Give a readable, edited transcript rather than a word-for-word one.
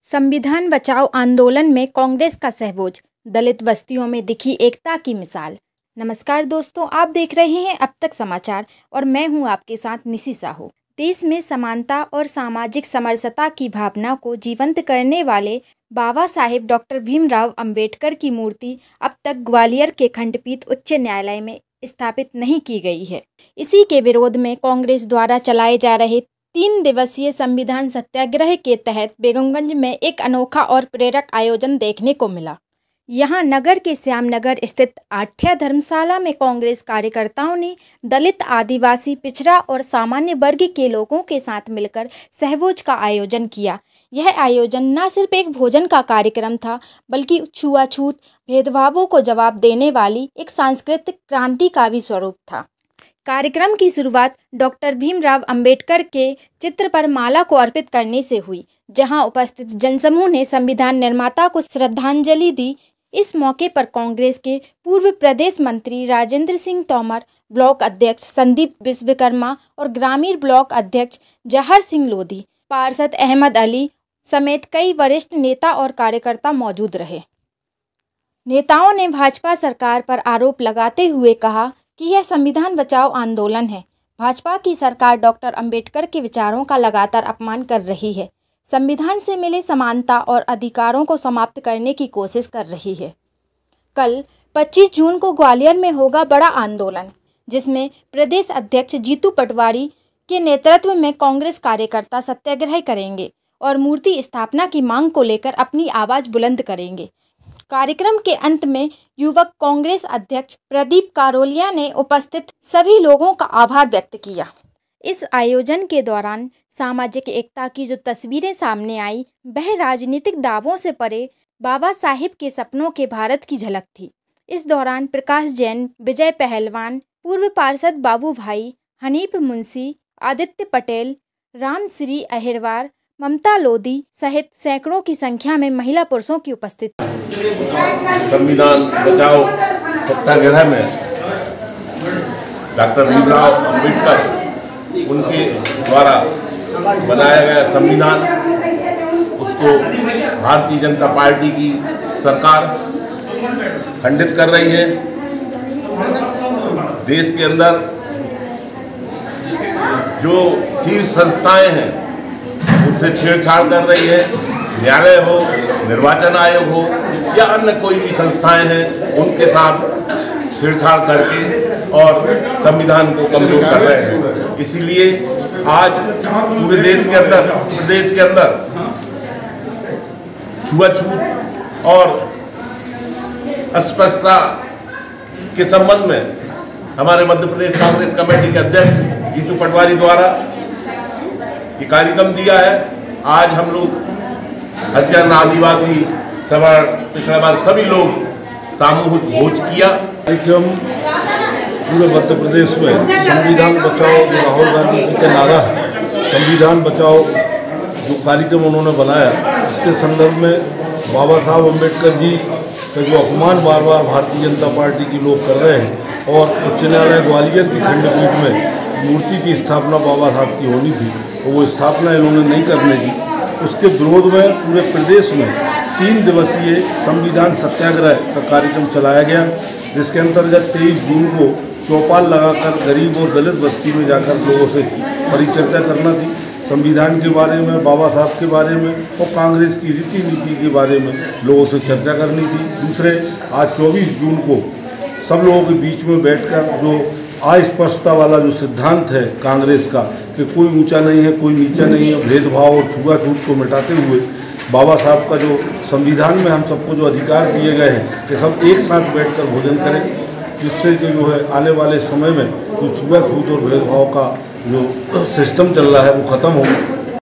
संविधान बचाओ आंदोलन में कांग्रेस का सहभोज, दलित बस्तियों में दिखी एकता की मिसाल। नमस्कार दोस्तों, आप देख रहे हैं अब तक समाचार और मैं हूं आपके साथ निशी साहू। देश में समानता और सामाजिक समरसता की भावना को जीवंत करने वाले बाबा साहेब डॉक्टर भीमराव अंबेडकर की मूर्ति अब तक ग्वालियर के खंडपीठ उच्च न्यायालय में स्थापित नहीं की गई है। इसी के विरोध में कांग्रेस द्वारा चलाए जा रहे 3 दिवसीय संविधान सत्याग्रह के तहत बेगमगंज में एक अनोखा और प्रेरक आयोजन देखने को मिला। यहां नगर के श्यामनगर स्थित आठ्या धर्मशाला में कांग्रेस कार्यकर्ताओं ने दलित, आदिवासी, पिछड़ा और सामान्य वर्ग के लोगों के साथ मिलकर सहभोज का आयोजन किया। यह आयोजन न सिर्फ एक भोजन का कार्यक्रम था, बल्कि छुआछूत भेदभावों को जवाब देने वाली एक सांस्कृतिक क्रांति का भी स्वरूप था। कार्यक्रम की शुरुआत डॉक्टर भीमराव अंबेडकर के चित्र पर माला को अर्पित करने से हुई, जहां उपस्थित जनसमूह ने संविधान निर्माता को श्रद्धांजलि दी। इस मौके पर कांग्रेस के पूर्व प्रदेश मंत्री राजेंद्र सिंह तोमर, ब्लॉक अध्यक्ष संदीप विश्वकर्मा और ग्रामीण ब्लॉक अध्यक्ष जहर सिंह लोधी, पार्षद अहमद अली समेत कई वरिष्ठ नेता और कार्यकर्ता मौजूद रहे। नेताओं ने भाजपा सरकार पर आरोप लगाते हुए कहा कि यह संविधान बचाओ आंदोलन है। भाजपा की सरकार डॉक्टर अंबेडकर के विचारों का लगातार अपमान कर रही है, संविधान से मिले समानता और अधिकारों को समाप्त करने की कोशिश कर रही है। कल 25 जून को ग्वालियर में होगा बड़ा आंदोलन, जिसमें प्रदेश अध्यक्ष जीतू पटवारी के नेतृत्व में कांग्रेस कार्यकर्ता सत्याग्रह करेंगे और मूर्ति स्थापना की मांग को लेकर अपनी आवाज़ बुलंद करेंगे। कार्यक्रम के अंत में युवक कांग्रेस अध्यक्ष प्रदीप कारोलिया ने उपस्थित सभी लोगों का आभार व्यक्त किया। इस आयोजन के दौरान सामाजिक एकता की जो तस्वीरें सामने आई, वह राजनीतिक दावों से परे बाबा साहिब के सपनों के भारत की झलक थी। इस दौरान प्रकाश जैन, विजय पहलवान, पूर्व पार्षद बाबू भाई, हनीफ मुंशी, आदित्य पटेल, रामश्री अहिरवार, ममता लोधी सहित सैकड़ों की संख्या में महिला पुरुषों की उपस्थिति। संविधान बचाओ सत्याग्रह में डॉक्टर भीमराव अंबेडकर उनके द्वारा बनाया गया संविधान, उसको भारतीय जनता पार्टी की सरकार खंडित कर रही है। देश के अंदर जो शीर्ष संस्थाएं हैं उनसे छेड़छाड़ कर रही है। न्यायालय हो, निर्वाचन आयोग हो या अन्य कोई भी संस्थाएं हैं, उनके साथ छेड़छाड़ करके और संविधान को कमजोर कर रहे हैं। इसीलिए आज पूरे देश के अंदर, प्रदेश के अंदर छुआछूत और अस्पष्टता के संबंध में हमारे मध्य प्रदेश कांग्रेस कमेटी के अध्यक्ष जीतू पटवारी द्वारा ये कार्यक्रम दिया है। आज हम लोग हरिजन, आदिवासी, सवर्ण, पिछड़ा वर्ग सभी लोग सामूहिक भोज किया। कार्यक्रम पूरे मध्य प्रदेश में संविधान बचाओ, जो राहुल गांधी जी का नारा है, संविधान बचाओ, जो कार्यक्रम उन्होंने बनाया, इसके संदर्भ में बाबा साहब अम्बेडकर जी का जो अपमान बार बार भारतीय जनता पार्टी के लोग कर रहे हैं और उच्च न्यायालय ग्वालियर की खंडपीठ में मूर्ति की स्थापना बाबा साहब की होनी थी, तो वो स्थापना इन्होंने नहीं करने दी। उसके विरोध में पूरे प्रदेश में 3 दिवसीय संविधान सत्याग्रह का कार्यक्रम चलाया गया, जिसके अंतर्गत 23 जून को चौपाल लगाकर गरीब और दलित बस्ती में जाकर लोगों से परिचर्चा करना थी। संविधान के बारे में, बाबा साहब के बारे में और कांग्रेस की रीति नीति के बारे में लोगों से चर्चा करनी थी। दूसरे, आज 24 जून को सब लोगों के बीच में बैठकर जो अस्पष्टता वाला जो सिद्धांत है कांग्रेस का कि कोई ऊंचा नहीं है, कोई नीचा नहीं है, भेदभाव और छुआछूत को मिटाते हुए बाबा साहब का जो संविधान में हम सबको जो अधिकार दिए गए हैं कि सब एक साथ बैठकर भोजन करें, जिससे कि जो है आने वाले समय में जो छुआछूत और भेदभाव का जो सिस्टम चल रहा है वो ख़त्म हो।